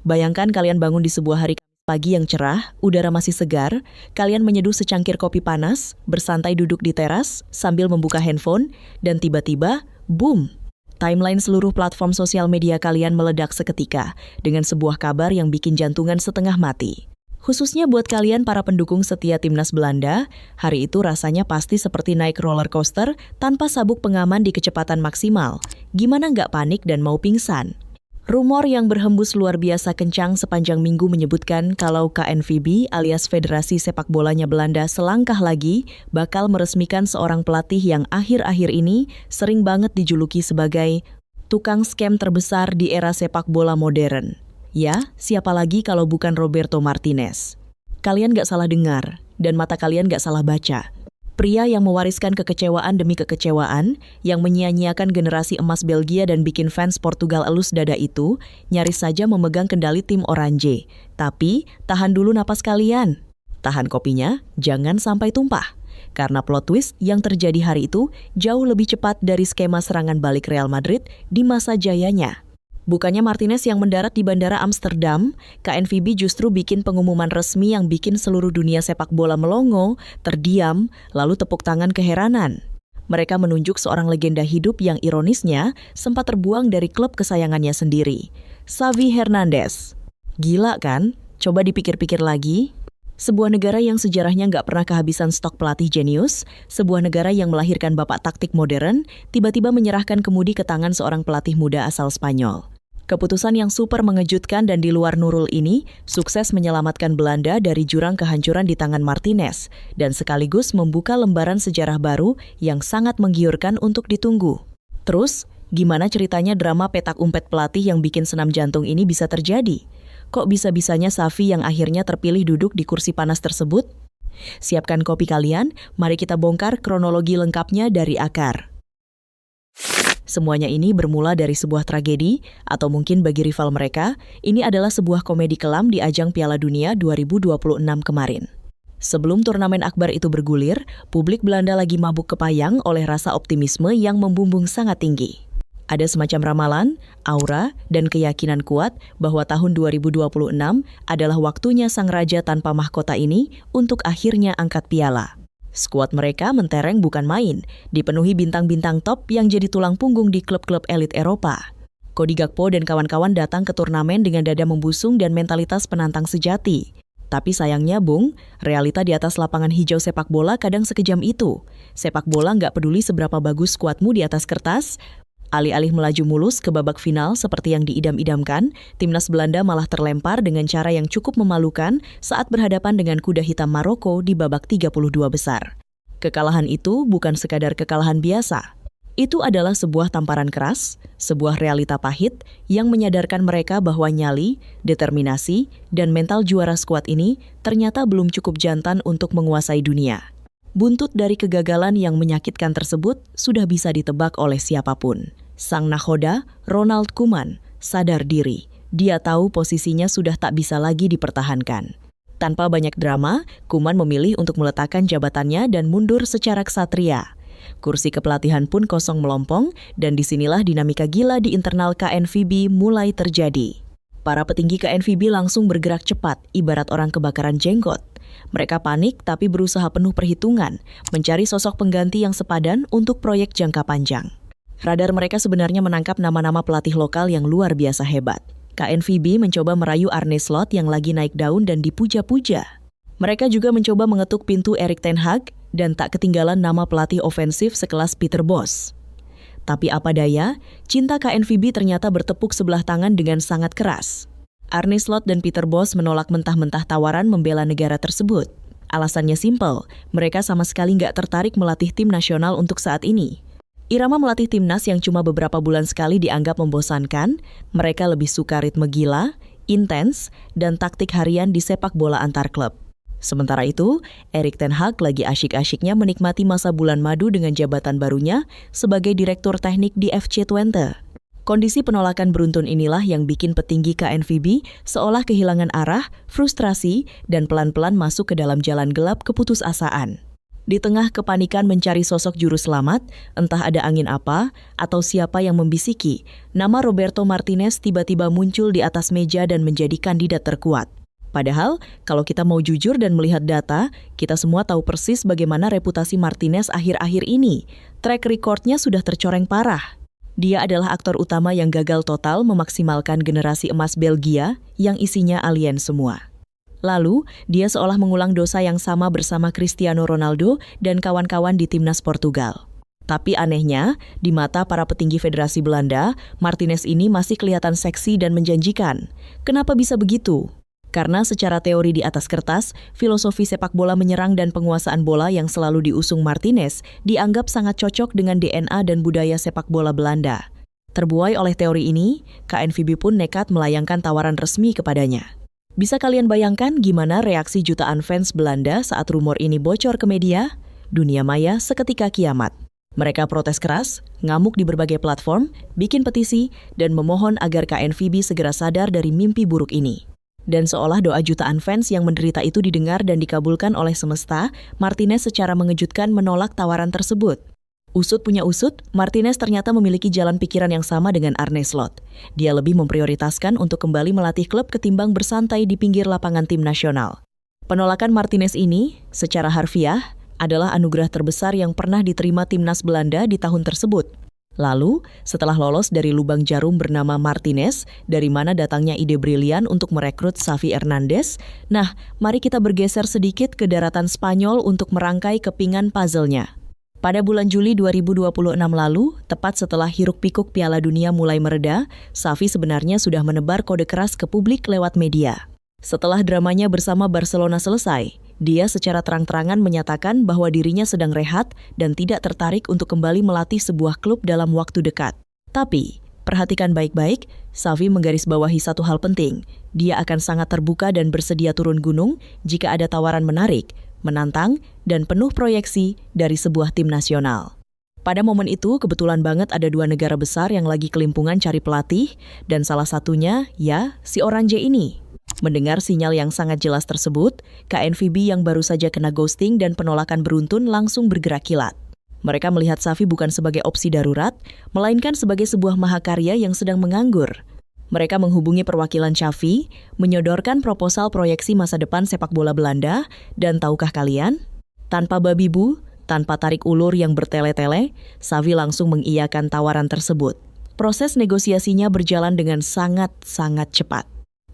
Bayangkan kalian bangun di sebuah hari pagi yang cerah, udara masih segar, kalian menyeduh secangkir kopi panas, bersantai duduk di teras, sambil membuka handphone, dan tiba-tiba, boom! Timeline seluruh platform sosial media kalian meledak seketika, dengan sebuah kabar yang bikin jantungan setengah mati. Khususnya buat kalian para pendukung setia timnas Belanda, hari itu rasanya pasti seperti naik roller coaster tanpa sabuk pengaman di kecepatan maksimal. Gimana nggak panik dan mau pingsan? Rumor yang berhembus luar biasa kencang sepanjang minggu menyebutkan kalau KNVB alias Federasi Sepak Bolanya Belanda selangkah lagi bakal meresmikan seorang pelatih yang akhir-akhir ini sering banget dijuluki sebagai tukang scam terbesar di era sepak bola modern. Ya, siapa lagi kalau bukan Roberto Martinez? Kalian gak salah dengar, dan mata kalian gak salah baca. Pria yang mewariskan kekecewaan demi kekecewaan, yang menyia-nyiakan generasi emas Belgia dan bikin fans Portugal elus dada itu, nyaris saja memegang kendali tim Oranje. Tapi, tahan dulu napas kalian. Tahan kopinya, jangan sampai tumpah. Karena plot twist yang terjadi hari itu jauh lebih cepat dari skema serangan balik Real Madrid di masa jayanya. Bukannya Martinez yang mendarat di Bandara Amsterdam, KNVB justru bikin pengumuman resmi yang bikin seluruh dunia sepak bola melongo, terdiam, lalu tepuk tangan keheranan. Mereka menunjuk seorang legenda hidup yang ironisnya sempat terbuang dari klub kesayangannya sendiri, Xavi Hernandez. Gila kan? Coba dipikir-pikir lagi. Sebuah negara yang sejarahnya nggak pernah kehabisan stok pelatih jenius, sebuah negara yang melahirkan bapak taktik modern, tiba-tiba menyerahkan kemudi ke tangan seorang pelatih muda asal Spanyol. Keputusan yang super mengejutkan dan di luar nurul ini sukses menyelamatkan Belanda dari jurang kehancuran di tangan Martinez dan sekaligus membuka lembaran sejarah baru yang sangat menggiurkan untuk ditunggu. Terus, gimana ceritanya drama petak umpet pelatih yang bikin senam jantung ini bisa terjadi? Kok bisa-bisanya Xavi yang akhirnya terpilih duduk di kursi panas tersebut? Siapkan kopi kalian, mari kita bongkar kronologi lengkapnya dari akar. Semuanya ini bermula dari sebuah tragedi, atau mungkin bagi rival mereka, ini adalah sebuah komedi kelam di ajang Piala Dunia 2026 kemarin. Sebelum turnamen akbar itu bergulir, publik Belanda lagi mabuk kepayang oleh rasa optimisme yang membumbung sangat tinggi. Ada semacam ramalan, aura, dan keyakinan kuat bahwa tahun 2026 adalah waktunya sang raja tanpa mahkota ini untuk akhirnya angkat piala. Skuad mereka mentereng bukan main, dipenuhi bintang-bintang top yang jadi tulang punggung di klub-klub elit Eropa. Cody Gakpo dan kawan-kawan datang ke turnamen dengan dada membusung dan mentalitas penantang sejati. Tapi sayangnya, Bung, realita di atas lapangan hijau sepak bola kadang sekejam itu. Sepak bola nggak peduli seberapa bagus skuadmu di atas kertas. Alih-alih melaju mulus ke babak final seperti yang diidam-idamkan, timnas Belanda malah terlempar dengan cara yang cukup memalukan saat berhadapan dengan kuda hitam Maroko di babak 32 besar. Kekalahan itu bukan sekadar kekalahan biasa. Itu adalah sebuah tamparan keras, sebuah realita pahit yang menyadarkan mereka bahwa nyali, determinasi, dan mental juara skuad ini ternyata belum cukup jantan untuk menguasai dunia. Buntut dari kegagalan yang menyakitkan tersebut sudah bisa ditebak oleh siapapun. Sang nahoda, Ronald Koeman, sadar diri. Dia tahu posisinya sudah tak bisa lagi dipertahankan. Tanpa banyak drama, Koeman memilih untuk meletakkan jabatannya dan mundur secara ksatria. Kursi kepelatihan pun kosong melompong, dan disinilah dinamika gila di internal KNVB mulai terjadi. Para petinggi KNVB langsung bergerak cepat, ibarat orang kebakaran jenggot. Mereka panik tapi berusaha penuh perhitungan, mencari sosok pengganti yang sepadan untuk proyek jangka panjang. Radar mereka sebenarnya menangkap nama-nama pelatih lokal yang luar biasa hebat. KNVB mencoba merayu Arne Slot yang lagi naik daun dan dipuja-puja. Mereka juga mencoba mengetuk pintu Erik ten Hag dan tak ketinggalan nama pelatih ofensif sekelas Peter Bosz. Tapi apa daya, cinta KNVB ternyata bertepuk sebelah tangan dengan sangat keras. Arne Slot dan Peter Bosz menolak mentah-mentah tawaran membela negara tersebut. Alasannya simpel, mereka sama sekali nggak tertarik melatih tim nasional untuk saat ini. Irama melatih timnas yang cuma beberapa bulan sekali dianggap membosankan, mereka lebih suka ritme gila, intens, dan taktik harian di sepak bola antar klub. Sementara itu, Erik ten Hag lagi asyik-asyiknya menikmati masa bulan madu dengan jabatan barunya sebagai direktur teknik di FC Twente. Kondisi penolakan beruntun inilah yang bikin petinggi KNVB seolah kehilangan arah, frustrasi, dan pelan-pelan masuk ke dalam jalan gelap keputusasaan. Di tengah kepanikan mencari sosok juru selamat, entah ada angin apa atau siapa yang membisiki, nama Roberto Martinez tiba-tiba muncul di atas meja dan menjadi kandidat terkuat. Padahal, kalau kita mau jujur dan melihat data, kita semua tahu persis bagaimana reputasi Martinez akhir-akhir ini. Track record-nya sudah tercoreng parah. Dia adalah aktor utama yang gagal total memaksimalkan generasi emas Belgia yang isinya alien semua. Lalu, dia seolah mengulang dosa yang sama bersama Cristiano Ronaldo dan kawan-kawan di timnas Portugal. Tapi anehnya, di mata para petinggi Federasi Belanda, Martinez ini masih kelihatan seksi dan menjanjikan. Kenapa bisa begitu? Karena secara teori di atas kertas, filosofi sepak bola menyerang dan penguasaan bola yang selalu diusung Martinez dianggap sangat cocok dengan DNA dan budaya sepak bola Belanda. Terbuai oleh teori ini, KNVB pun nekat melayangkan tawaran resmi kepadanya. Bisa kalian bayangkan gimana reaksi jutaan fans Belanda saat rumor ini bocor ke media? Dunia maya seketika kiamat. Mereka protes keras, ngamuk di berbagai platform, bikin petisi, dan memohon agar KNVB segera sadar dari mimpi buruk ini. Dan seolah doa jutaan fans yang menderita itu didengar dan dikabulkan oleh semesta, Martinez secara mengejutkan menolak tawaran tersebut. Usut punya usut, Martinez ternyata memiliki jalan pikiran yang sama dengan Arne Slot. Dia lebih memprioritaskan untuk kembali melatih klub ketimbang bersantai di pinggir lapangan tim nasional. Penolakan Martinez ini, secara harfiah, adalah anugerah terbesar yang pernah diterima timnas Belanda di tahun tersebut. Lalu, setelah lolos dari lubang jarum bernama Martinez, dari mana datangnya ide brilian untuk merekrut Xavi Hernandez? Nah, mari kita bergeser sedikit ke daratan Spanyol untuk merangkai kepingan puzzle-nya. Pada bulan Juli 2026 lalu, tepat setelah hiruk-pikuk Piala Dunia mulai mereda, Xavi sebenarnya sudah menebar kode keras ke publik lewat media. Setelah dramanya bersama Barcelona selesai, dia secara terang-terangan menyatakan bahwa dirinya sedang rehat dan tidak tertarik untuk kembali melatih sebuah klub dalam waktu dekat. Tapi, perhatikan baik-baik, Xavi menggarisbawahi satu hal penting. Dia akan sangat terbuka dan bersedia turun gunung jika ada tawaran menarik, menantang, dan penuh proyeksi dari sebuah tim nasional. Pada momen itu, kebetulan banget ada dua negara besar yang lagi kelimpungan cari pelatih, dan salah satunya, ya, si Orange ini. Mendengar sinyal yang sangat jelas tersebut, KNVB yang baru saja kena ghosting dan penolakan beruntun langsung bergerak kilat. Mereka melihat Xavi bukan sebagai opsi darurat, melainkan sebagai sebuah mahakarya yang sedang menganggur. Mereka menghubungi perwakilan Xavi, menyodorkan proposal proyeksi masa depan sepak bola Belanda, dan tahukah kalian? Tanpa babi bu, tanpa tarik ulur yang bertele-tele, Xavi langsung mengiyakan tawaran tersebut. Proses negosiasinya berjalan dengan sangat-sangat cepat.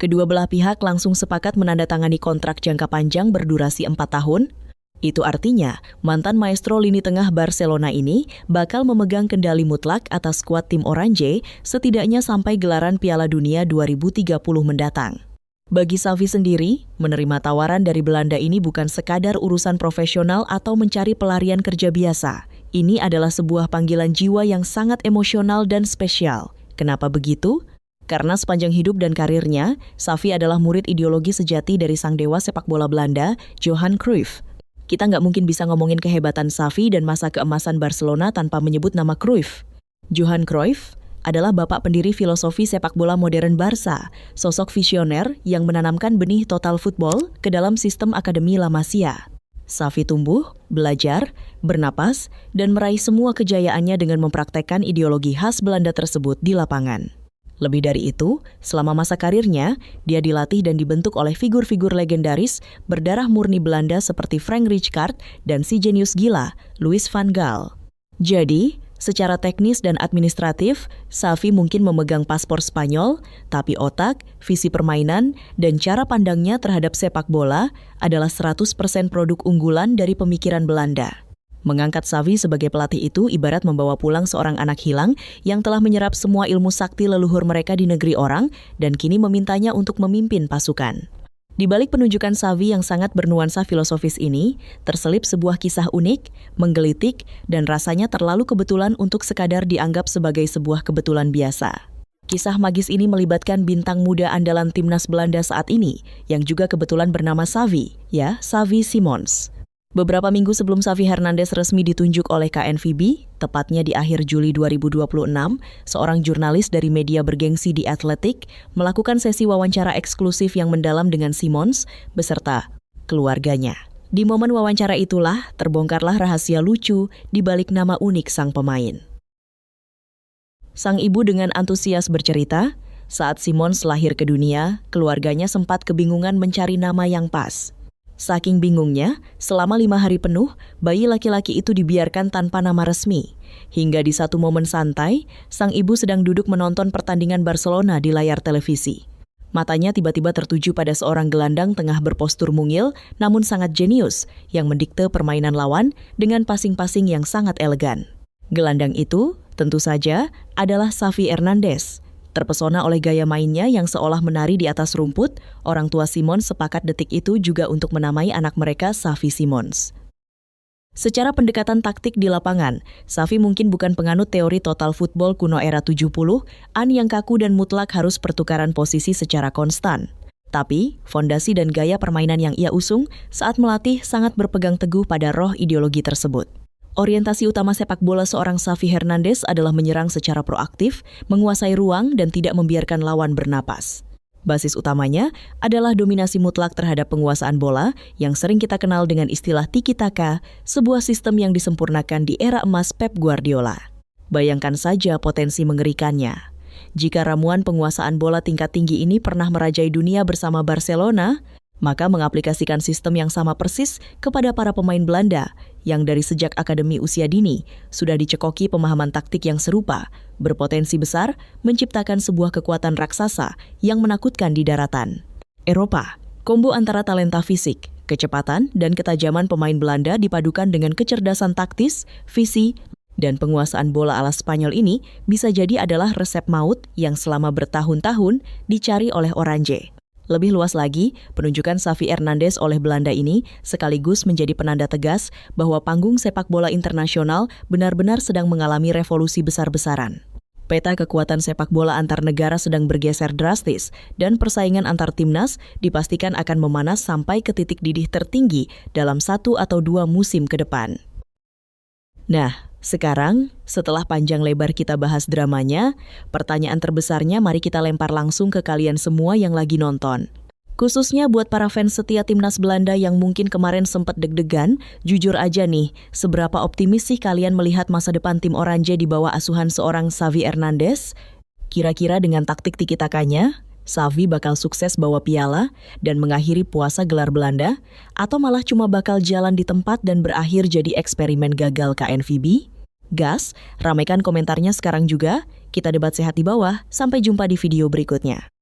Kedua belah pihak langsung sepakat menandatangani kontrak jangka panjang berdurasi 4 tahun. Itu artinya, mantan maestro lini tengah Barcelona ini bakal memegang kendali mutlak atas skuad tim Orange setidaknya sampai gelaran Piala Dunia 2030 mendatang. Bagi Xavi sendiri, menerima tawaran dari Belanda ini bukan sekadar urusan profesional atau mencari pelarian kerja biasa. Ini adalah sebuah panggilan jiwa yang sangat emosional dan spesial. Kenapa begitu? Karena sepanjang hidup dan karirnya, Xavi adalah murid ideologi sejati dari sang dewa sepak bola Belanda, Johan Cruyff. Kita nggak mungkin bisa ngomongin kehebatan Xavi dan masa keemasan Barcelona tanpa menyebut nama Cruyff. Johan Cruyff adalah bapak pendiri filosofi sepak bola modern Barca, sosok visioner yang menanamkan benih total football ke dalam sistem Akademi La Masia. Xavi tumbuh, belajar, bernapas, dan meraih semua kejayaannya dengan mempraktekkan ideologi khas Belanda tersebut di lapangan. Lebih dari itu, selama masa karirnya, dia dilatih dan dibentuk oleh figur-figur legendaris berdarah murni Belanda seperti Frank Rijkaard dan si jenius gila, Louis van Gaal. Jadi, secara teknis dan administratif, Xavi mungkin memegang paspor Spanyol, tapi otak, visi permainan, dan cara pandangnya terhadap sepak bola adalah 100% produk unggulan dari pemikiran Belanda. Mengangkat Xavi sebagai pelatih itu ibarat membawa pulang seorang anak hilang yang telah menyerap semua ilmu sakti leluhur mereka di negeri orang dan kini memintanya untuk memimpin pasukan. Di balik penunjukan Xavi yang sangat bernuansa filosofis ini, terselip sebuah kisah unik, menggelitik, dan rasanya terlalu kebetulan untuk sekadar dianggap sebagai sebuah kebetulan biasa. Kisah magis ini melibatkan bintang muda andalan timnas Belanda saat ini, yang juga kebetulan bernama Xavi, Xavi Simons. Beberapa minggu sebelum Xavi Hernandez resmi ditunjuk oleh KNVB, tepatnya di akhir Juli 2026, seorang jurnalis dari media bergengsi The Athletic melakukan sesi wawancara eksklusif yang mendalam dengan Simons beserta keluarganya. Di momen wawancara itulah terbongkarlah rahasia lucu di balik nama unik sang pemain. Sang ibu dengan antusias bercerita, saat Simons lahir ke dunia, keluarganya sempat kebingungan mencari nama yang pas. Saking bingungnya, selama 5 hari penuh, bayi laki-laki itu dibiarkan tanpa nama resmi. Hingga di satu momen santai, sang ibu sedang duduk menonton pertandingan Barcelona di layar televisi. Matanya tiba-tiba tertuju pada seorang gelandang tengah berpostur mungil, namun sangat jenius, yang mendikte permainan lawan dengan passing-passing yang sangat elegan. Gelandang itu, tentu saja, adalah Xavi Hernandez. Terpesona oleh gaya mainnya yang seolah menari di atas rumput, orang tua Simons sepakat detik itu juga untuk menamai anak mereka Xavi Simons. Secara pendekatan taktik di lapangan, Xavi mungkin bukan penganut teori total football kuno era 70-an yang kaku dan mutlak harus pertukaran posisi secara konstan. Tapi, fondasi dan gaya permainan yang ia usung saat melatih sangat berpegang teguh pada roh ideologi tersebut. Orientasi utama sepak bola seorang Xavi Hernandez adalah menyerang secara proaktif, menguasai ruang dan tidak membiarkan lawan bernapas. Basis utamanya adalah dominasi mutlak terhadap penguasaan bola yang sering kita kenal dengan istilah tiki-taka, sebuah sistem yang disempurnakan di era emas Pep Guardiola. Bayangkan saja potensi mengerikannya. Jika ramuan penguasaan bola tingkat tinggi ini pernah merajai dunia bersama Barcelona, maka mengaplikasikan sistem yang sama persis kepada para pemain Belanda yang dari sejak akademi usia dini sudah dicekoki pemahaman taktik yang serupa, berpotensi besar menciptakan sebuah kekuatan raksasa yang menakutkan di daratan. Eropa, kombo antara talenta fisik, kecepatan, dan ketajaman pemain Belanda dipadukan dengan kecerdasan taktis, visi, dan penguasaan bola ala Spanyol ini bisa jadi adalah resep maut yang selama bertahun-tahun dicari oleh Orange. Lebih luas lagi, penunjukan Xavi Hernandez oleh Belanda ini sekaligus menjadi penanda tegas bahwa panggung sepak bola internasional benar-benar sedang mengalami revolusi besar-besaran. Peta kekuatan sepak bola antar negara sedang bergeser drastis dan persaingan antar timnas dipastikan akan memanas sampai ke titik didih tertinggi dalam 1 atau 2 musim ke depan. Nah, sekarang, setelah panjang lebar kita bahas dramanya, pertanyaan terbesarnya mari kita lempar langsung ke kalian semua yang lagi nonton. Khususnya buat para fans setia timnas Belanda yang mungkin kemarin sempat deg-degan, jujur aja nih, seberapa optimis sih kalian melihat masa depan tim Oranje di bawah asuhan seorang Xavi Hernandez? Kira-kira dengan taktik tiki-takanya, Xavi bakal sukses bawa piala dan mengakhiri puasa gelar Belanda, atau malah cuma bakal jalan di tempat dan berakhir jadi eksperimen gagal KNVB? Gas, ramaikan komentarnya sekarang juga. Kita debat sehat di bawah. Sampai jumpa di video berikutnya.